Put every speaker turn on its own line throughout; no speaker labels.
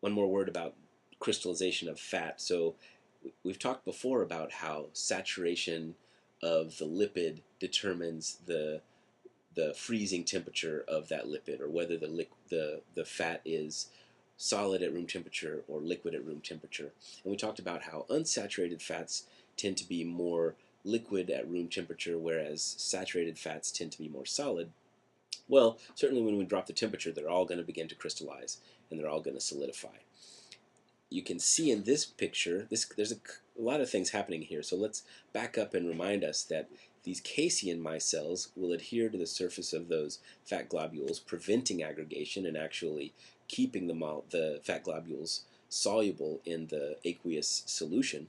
one more word about crystallization of fat. So we've talked before about how saturation of the lipid determines the freezing temperature of that lipid, or whether the fat is solid at room temperature or liquid at room temperature. And we talked about how unsaturated fats tend to be more liquid at room temperature, whereas saturated fats tend to be more solid. Well, certainly when we drop the temperature, they're all going to begin to crystallize and they're all going to solidify. You can see in this picture, there's a lot of things happening here. So let's back up and remind us that these casein micelles will adhere to the surface of those fat globules, preventing aggregation and actually keeping the fat globules soluble in the aqueous solution.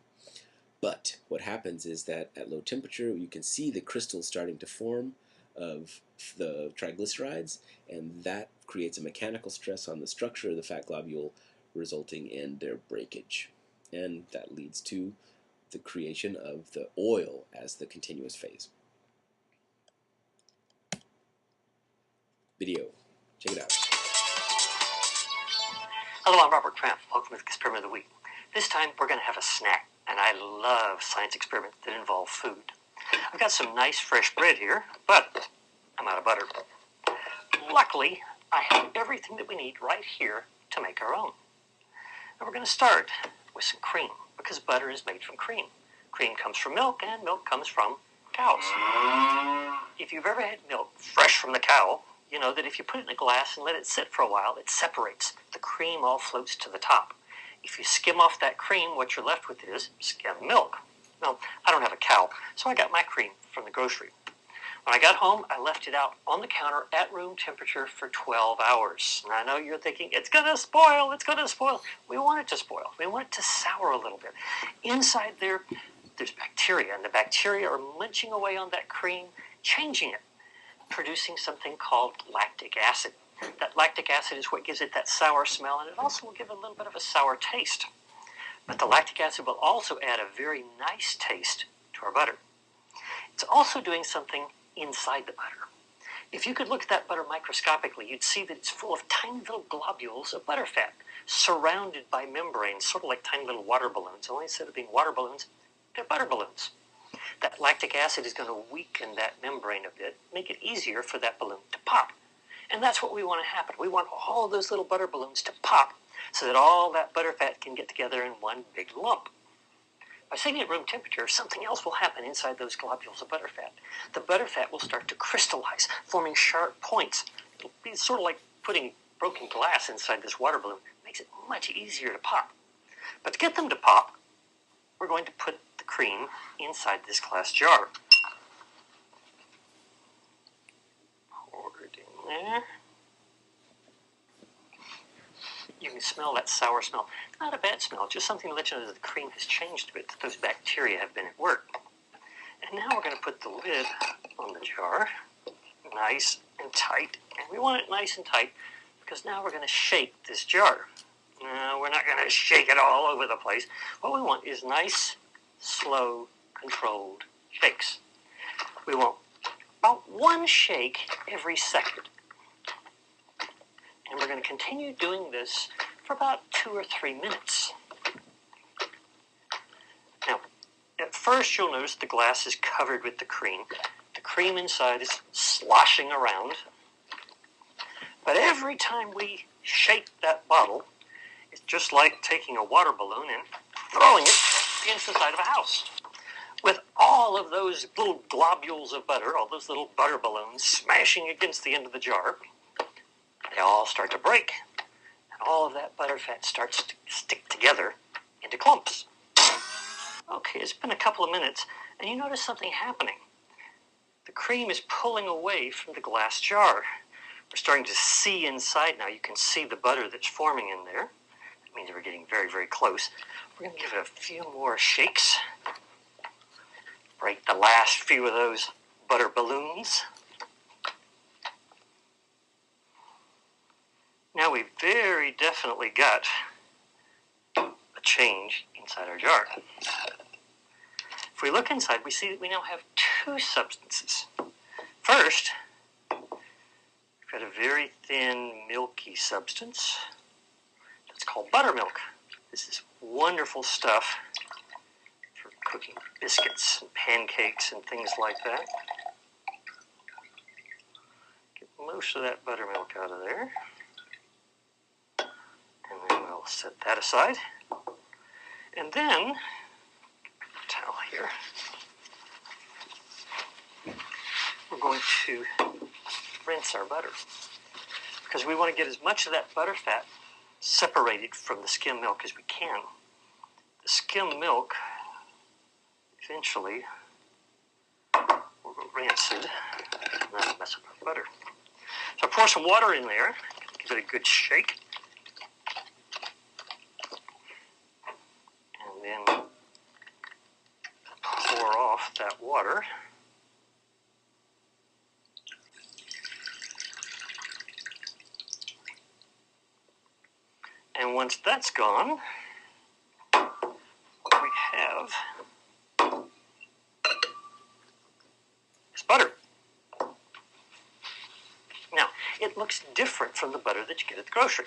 But what happens is that at low temperature, you can see the crystals starting to form of the triglycerides, and that creates a mechanical stress on the structure of the fat globule, resulting in their breakage. And that leads to the creation of the oil as the continuous phase. Video. Check it out.
Hello, I'm Robert Tramp. Welcome to the Experiment of the Week. This time we're going to have a snack, and I love science experiments that involve food. I've got some nice fresh bread here, but I'm out of butter. Luckily, I have everything that we need right here to make our own. And we're going to start with some cream, because butter is made from cream. Cream comes from milk, and milk comes from cows. If you've ever had milk fresh from the cow, you know that if you put it in a glass and let it sit for a while, it separates. The cream all floats to the top. If you skim off that cream, what you're left with is skim milk. Now, I don't have a cow, so I got my cream from the grocery. When I got home, I left it out on the counter at room temperature for 12 hours. And I know you're thinking, it's going to spoil, it's going to spoil. We want it to spoil. We want it to sour a little bit. Inside there, there's bacteria, and the bacteria are munching away on that cream, changing it, producing something called lactic acid. That lactic acid is what gives it that sour smell, and it also will give a little bit of a sour taste. But the lactic acid will also add a very nice taste to our butter. It's also doing something inside the butter. If you could look at that butter microscopically, you'd see that it's full of tiny little globules of butterfat, surrounded by membranes, sort of like tiny little water balloons. Only instead of being water balloons, they're butter balloons. That lactic acid is going to weaken that membrane a bit, make it easier for that balloon to pop. And that's what we want to happen. We want all of those little butter balloons to pop so that all that butterfat can get together in one big lump. By setting at room temperature, something else will happen inside those globules of butterfat. The butterfat will start to crystallize, forming sharp points. It'll be sort of like putting broken glass inside this water balloon. It makes it much easier to pop. But to get them to pop, we're going to put the cream inside this glass jar. Pour it in there. You can smell that sour smell. Not a bad smell, just something to let you know that the cream has changed a bit, that those bacteria have been at work. And now we're going to put the lid on the jar, nice and tight. And we want it nice and tight because now we're going to shake this jar. No, we're not going to shake it all over the place. What we want is nice, slow, controlled shakes. We want about one shake every second. And we're going to continue doing this for about 2 or 3 minutes. Now, at first you'll notice the glass is covered with the cream. The cream inside is sloshing around. But every time we shake that bottle, it's just like taking a water balloon and throwing it against the side of a house. With all of those little globules of butter, all those little butter balloons smashing against the end of the jar, they all start to break. And all of that butterfat starts to stick together into clumps. Okay, it's been a couple of minutes, and you notice something happening. The cream is pulling away from the glass jar. We're starting to see inside now. You can see the butter that's forming in there. That means we're getting very, very close. We're going to give it a few more shakes. Break the last few of those butter balloons. Now we've very definitely got a change inside our jar. If we look inside, we see that we now have 2 substances. First, we've got a very thin, milky substance that's called buttermilk. This is wonderful stuff for cooking biscuits and pancakes and things like that. Get most of that buttermilk out of there. And then we'll set that aside. And then, towel here, we're going to rinse our butter, because we want to get as much of that butter fat separated from the skim milk as we can. The skim milk eventually will go rancid and that'll mess up our butter. So I pour some water in there, give it a good shake, and then pour off that water. And once that's gone, what we have is butter. Now, it looks different from the butter that you get at the grocery.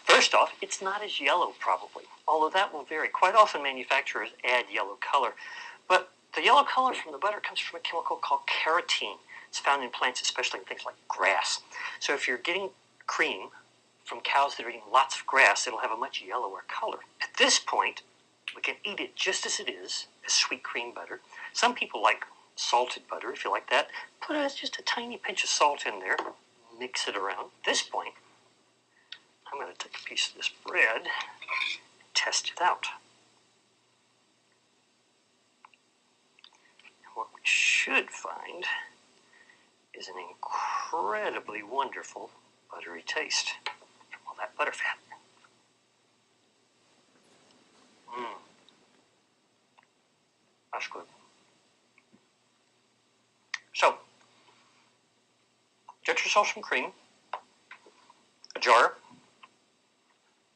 First off, it's not as yellow probably, although that will vary. Quite often manufacturers add yellow color, but the yellow color from the butter comes from a chemical called carotene. It's found in plants, especially in things like grass. So if you're getting cream from cows that are eating lots of grass, it'll have a much yellower color. At this point, we can eat it just as it is, as sweet cream butter. Some people like salted butter, if you like that. Put just a tiny pinch of salt in there, mix it around. At this point, I'm going to take a piece of this bread and test it out. And what we should find is an incredibly wonderful buttery taste from all that butter fat. That's good. So, get yourself some cream, a jar,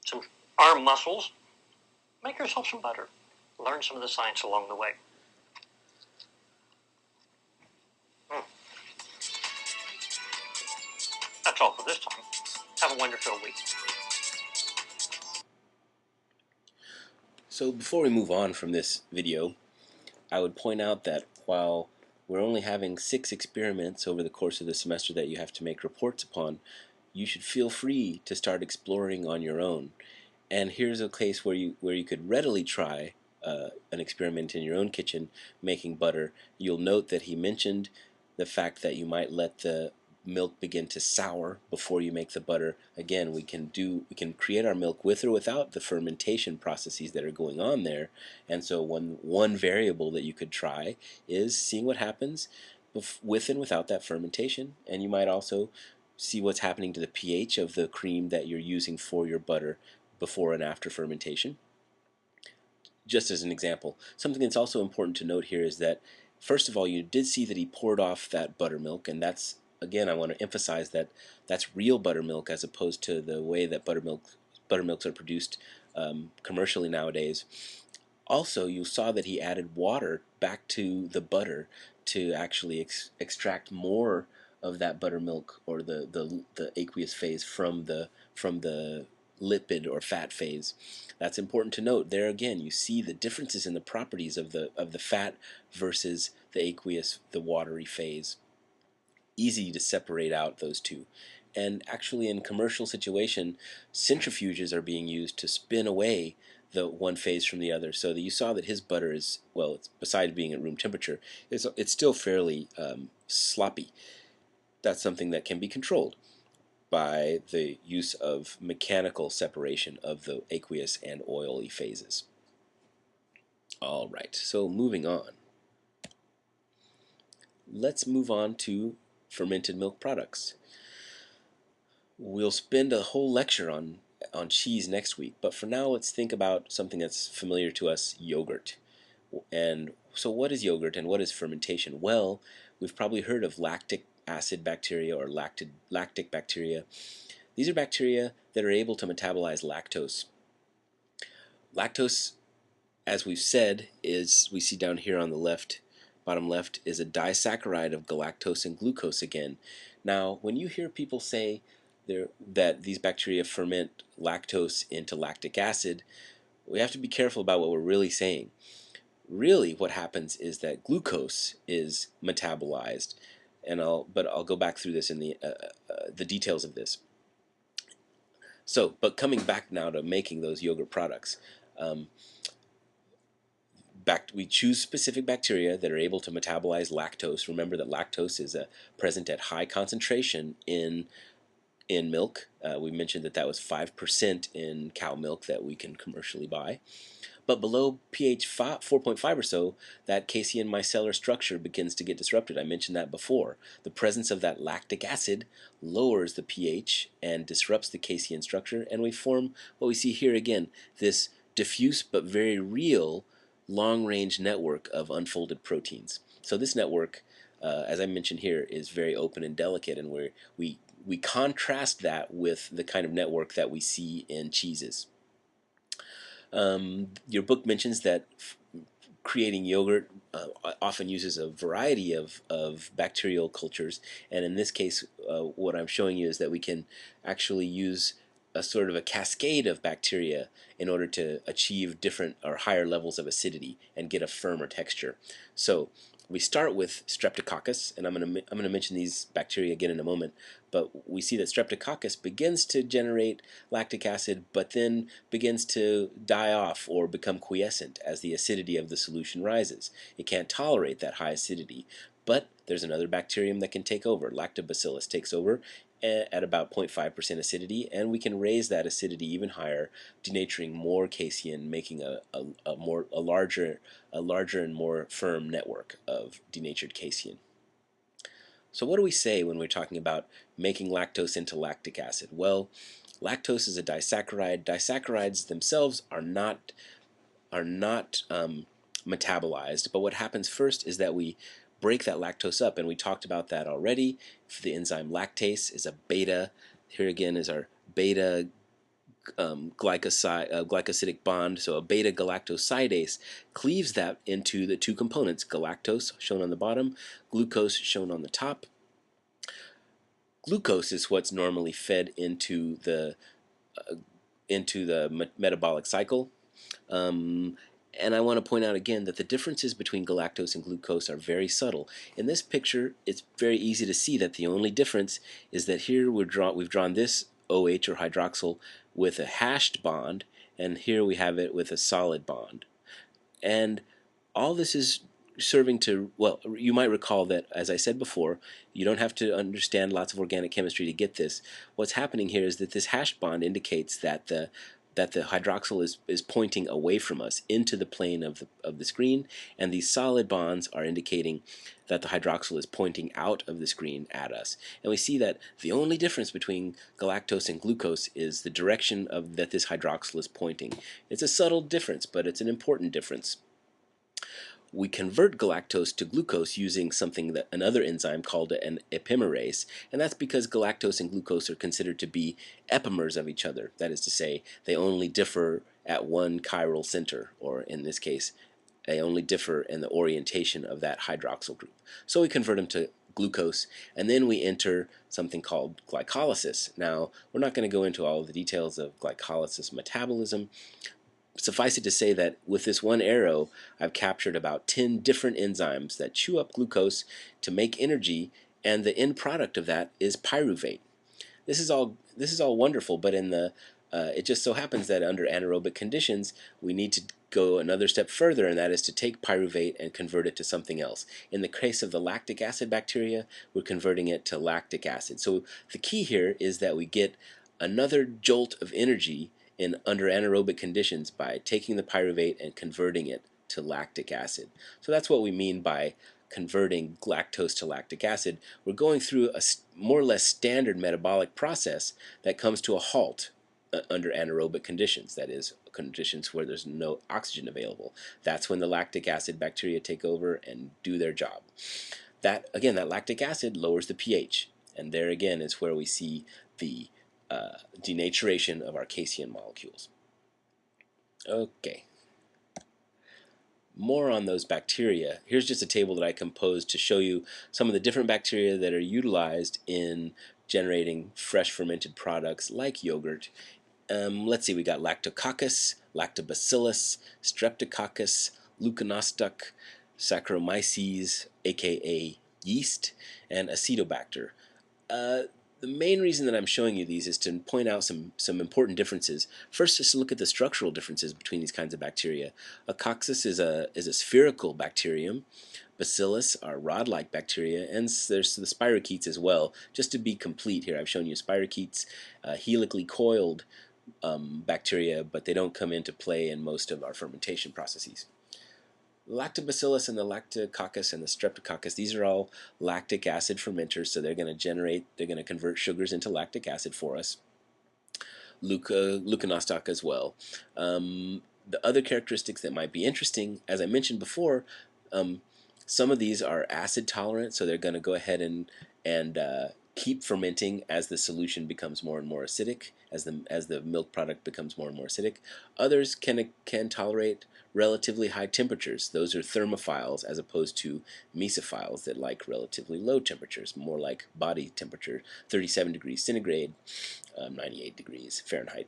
some arm muscles, make yourself some butter. Learn some of the science along the way. That's all for this time. Have a wonderful week.
So before we move on from this video, I would point out that while we're only having 6 experiments over the course of the semester that you have to make reports upon, you should feel free to start exploring on your own. And here's a case where you could readily try an experiment in your own kitchen making butter. You'll note that he mentioned the fact that you might let the milk begin to sour before you make the butter. Again, we can create our milk with or without the fermentation processes that are going on there. And so one variable that you could try is seeing what happens with and without that fermentation. And you might also see what's happening to the pH of the cream that you're using for your butter before and after fermentation. Just as an example, something that's also important to note here is that, first of all, you did see that he poured off that buttermilk, and that's, again, I want to emphasize that that's real buttermilk as opposed to the way that buttermilks are produced commercially nowadays. Also, you saw that he added water back to the butter to actually extract more of that buttermilk or the aqueous phase from the lipid or fat phase. That's important to note. There again, you see the differences in the properties of the fat versus the aqueous, the watery phase. Easy to separate out those two. And actually in commercial situation, centrifuges are being used to spin away the one phase from the other. So that you saw that his butter is, well, besides being at room temperature, it's still fairly sloppy. That's something that can be controlled by the use of mechanical separation of the aqueous and oily phases. All right, so moving on. Let's move on to fermented milk products. We'll spend a whole lecture on cheese next week, but for now let's think about something that's familiar to us, yogurt. And so what is yogurt and what is fermentation? Well, we've probably heard of lactic acid bacteria or lactic bacteria. These are bacteria that are able to metabolize lactose. Lactose, as we've said, is, we see down here on the left, bottom left, is a disaccharide of galactose and glucose again. Now, when you hear people say that these bacteria ferment lactose into lactic acid, we have to be careful about what we're really saying. Really, what happens is that glucose is metabolized, and I'll go back through this in the details of this. So, but coming back now to making those yogurt products, um, we choose specific bacteria that are able to metabolize lactose. Remember that lactose is present at high concentration in milk. We mentioned that that was 5% in cow milk that we can commercially buy. But below pH 4.5 or so, that casein micellar structure begins to get disrupted. I mentioned that before. The presence of that lactic acid lowers the pH and disrupts the casein structure, and we form what we see here again, this diffuse but very real long-range network of unfolded proteins. So this network, as I mentioned here, is very open and delicate, and we contrast that with the kind of network that we see in cheeses. Your book mentions that creating yogurt often uses a variety of bacterial cultures, and in this case, what I'm showing you is that we can actually use a sort of a cascade of bacteria in order to achieve different or higher levels of acidity and get a firmer texture. So we start with Streptococcus, and I'm going to mention these bacteria again in a moment, but we see that Streptococcus begins to generate lactic acid, but then begins to die off or become quiescent as the acidity of the solution rises. It can't tolerate that high acidity, but there's another bacterium that can take over. Lactobacillus takes over at about 0.5% acidity, and we can raise that acidity even higher, denaturing more casein, making a larger and more firm network of denatured casein. So what do we say when we're talking about making lactose into lactic acid? Well, lactose is a disaccharide. Disaccharides themselves are not metabolized, but what happens first is that we break that lactose up, and we talked about that already. The enzyme lactase is a beta. Here again is our beta glycosidic bond, so a beta galactosidase cleaves that into the two components, galactose shown on the bottom, glucose shown on the top. Glucose is what's normally fed into the metabolic cycle. And I want to point out again that the differences between galactose and glucose are very subtle. In this picture, it's very easy to see that the only difference is that here we've drawn this OH or hydroxyl with a hashed bond, and here we have it with a solid bond. And all this is serving to, well, you might recall that, as I said before, you don't have to understand lots of organic chemistry to get this. What's happening here is that this hashed bond indicates that the hydroxyl is pointing away from us into the plane of the screen, and these solid bonds are indicating that the hydroxyl is pointing out of the screen at us. And we see that the only difference between galactose and glucose is the direction that this hydroxyl is pointing. It's a subtle difference, but it's an important difference. We convert galactose to glucose using another enzyme called an epimerase, and that's because galactose and glucose are considered to be epimers of each other. That is to say, they only differ at one chiral center, or in this case, they only differ in the orientation of that hydroxyl group. So we convert them to glucose, and then we enter something called glycolysis. Now, we're not going to go into all of the details of glycolysis metabolism. Suffice it to say that with this one arrow, I've captured about 10 different enzymes that chew up glucose to make energy, and the end product of that is pyruvate. This is all wonderful, but it just so happens that under anaerobic conditions, we need to go another step further, and that is to take pyruvate and convert it to something else. In the case of the lactic acid bacteria, we're converting it to lactic acid. So the key here is that we get another jolt of energy under anaerobic conditions by taking the pyruvate and converting it to lactic acid. So that's what we mean by converting lactose to lactic acid. We're going through a more or less standard metabolic process that comes to a halt under anaerobic conditions, that is, conditions where there's no oxygen available. That's when the lactic acid bacteria take over and do their job. That lactic acid lowers the pH, and there again is where we see the denaturation of our casein molecules. Okay. More on those bacteria. Here's just a table that I composed to show you some of the different bacteria that are utilized in generating fresh fermented products like yogurt. Let's see, we got Lactococcus, Lactobacillus, Streptococcus, Leuconostoc, Saccharomyces, aka yeast, and Acetobacter. Uh, the main reason that I'm showing you these is to point out some important differences. First, just look at the structural differences between these kinds of bacteria. A coccus is a spherical bacterium. Bacillus are rod-like bacteria, and there's the spirochetes as well. Just to be complete here, I've shown you spirochetes, helically coiled bacteria, but they don't come into play in most of our fermentation processes. Lactobacillus and the Lactococcus and the Streptococcus, these are all lactic acid fermenters, so they're going to convert sugars into lactic acid for us. Leuconostoc as well. The other characteristics that might be interesting, as I mentioned before, some of these are acid tolerant, so they're going to go ahead and keep fermenting as the solution becomes more and more acidic, as the milk product becomes more and more acidic. Others can tolerate relatively high temperatures. Those are thermophiles as opposed to mesophiles that like relatively low temperatures, more like body temperature, 37 degrees centigrade, 98 degrees Fahrenheit.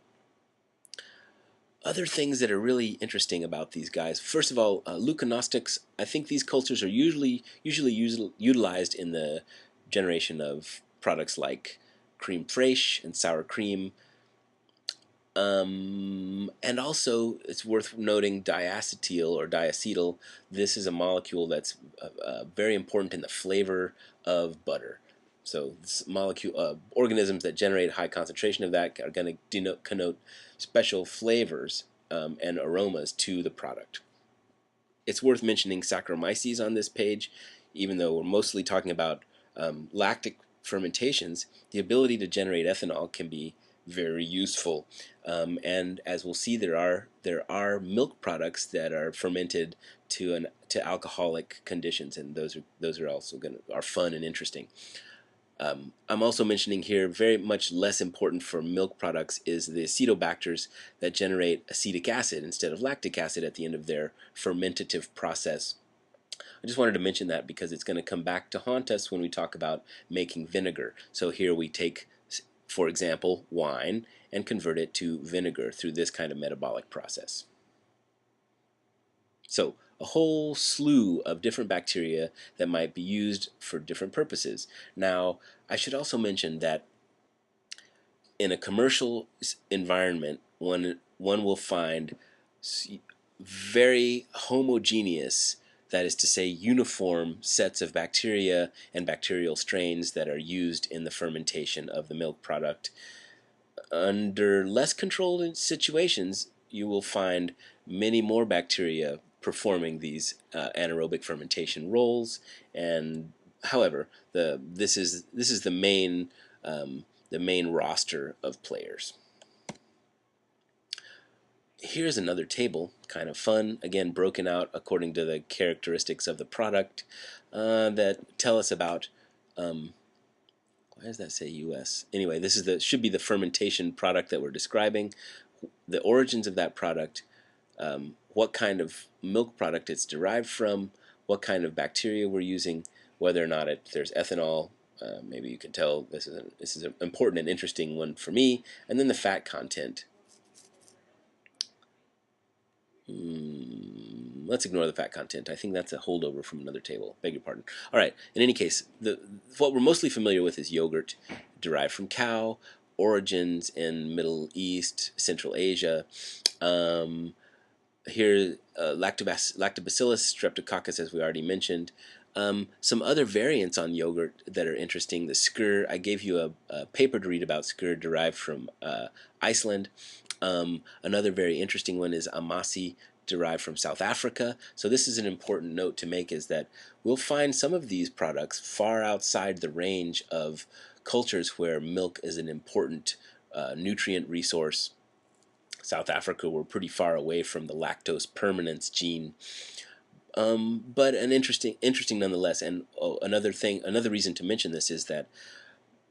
Other things that are really interesting about these guys. First of all, leuconostics. I think these cultures are usually utilized in the generation of products like creme fraiche and sour cream. And also, it's worth noting diacetyl or diacetyl. This is a molecule that's very important in the flavor of butter. So this molecule, organisms that generate high concentration of that are going to connote special flavors and aromas to the product. It's worth mentioning Saccharomyces on this page, even though we're mostly talking about lactic fermentations. The ability to generate ethanol can be very useful, and as we'll see, there are milk products that are fermented to alcoholic conditions, and those are also are fun and interesting. I'm also mentioning here, very much less important for milk products is the acetobacters that generate acetic acid instead of lactic acid at the end of their fermentative process. I just wanted to mention that because it's going to come back to haunt us when we talk about making vinegar. So here we take, for example, wine and convert it to vinegar through this kind of metabolic process. So a whole slew of different bacteria that might be used for different purposes. Now, I should also mention that in a commercial environment, one will find very homogeneous, that is to say uniform, sets of bacteria and bacterial strains that are used in the fermentation of the milk product. Under less controlled situations, you will find many more bacteria performing these anaerobic fermentation roles. And however, this is the main roster of players. Here's another table, kind of fun, again broken out according to the characteristics of the product that tell us about. Why does that say U.S.? Anyway, this is should be the fermentation product that we're describing, the origins of that product, what kind of milk product it's derived from, what kind of bacteria we're using, whether or not there's ethanol. Maybe you can tell this is an important and interesting one for me, and then the fat content. Let's ignore the fat content. I think that's a holdover from another table. Beg your pardon. All right. In any case, what we're mostly familiar with is yogurt derived from cow, origins in Middle East, Central Asia. Here, Lactobacillus, Streptococcus, as we already mentioned. Some other variants on yogurt that are interesting. The skyr. I gave you a paper to read about skyr derived from Iceland. Another very interesting one is amasi, derived from South Africa. So this is an important note to make, is that we'll find some of these products far outside the range of cultures where milk is an important nutrient resource. South Africa, we're pretty far away from the lactose permanence gene. But an interesting nonetheless. And another reason to mention this is that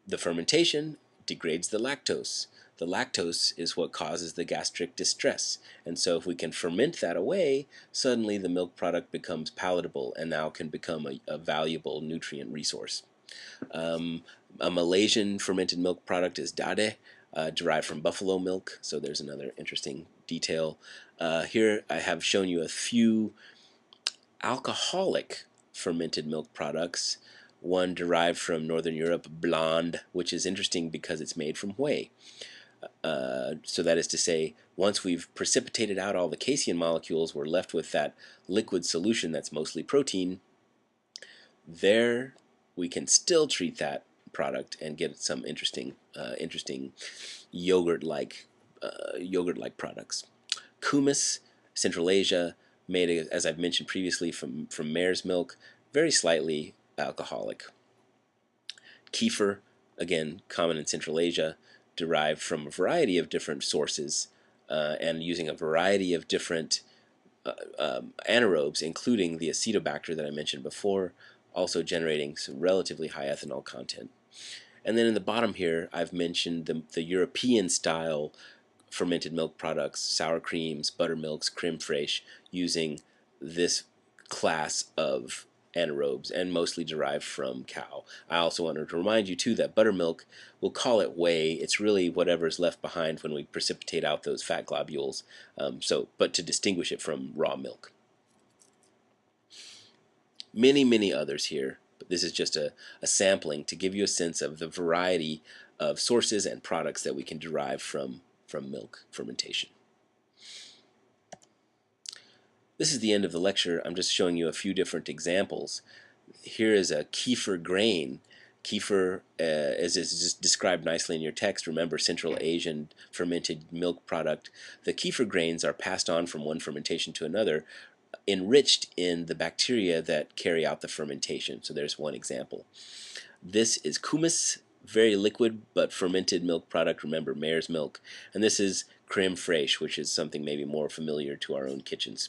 the fermentation degrades the lactose. The lactose is what causes the gastric distress. And so if we can ferment that away, suddenly the milk product becomes palatable and now can become a valuable nutrient resource. A Malaysian fermented milk product is dade, derived from buffalo milk. So there's another interesting detail. Here I have shown you a few alcoholic fermented milk products. One derived from Northern Europe, Blonde, which is interesting because it's made from whey. So that is to say, once we've precipitated out all the casein molecules, we're left with that liquid solution that's mostly protein. There, we can still treat that product and get some interesting yogurt-like products. Kumis, Central Asia, made, as I've mentioned previously, from mare's milk, very slightly alcoholic. Kefir, again, common in Central Asia, derived from a variety of different sources and using a variety of different anaerobes, including the acetobacter that I mentioned before, also generating some relatively high ethanol content. And then in the bottom here, I've mentioned the European style fermented milk products, sour creams, buttermilks, creme fraiche, using this class of anaerobes and mostly derived from cow. I also wanted to remind you too that buttermilk, we'll call it whey. It's really whatever's left behind when we precipitate out those fat globules. But to distinguish it from raw milk. Many others here, but this is just a sampling to give you a sense of the variety of sources and products that we can derive from milk fermentation. This is the end of the lecture. I'm just showing you a few different examples. Here is a kefir grain. Kefir, as is just described nicely in your text, remember, Central Asian fermented milk product. The kefir grains are passed on from one fermentation to another, enriched in the bacteria that carry out the fermentation. So there's one example. This is kumis, very liquid but fermented milk product, remember, mare's milk. And this is creme fraiche, which is something maybe more familiar to our own kitchens.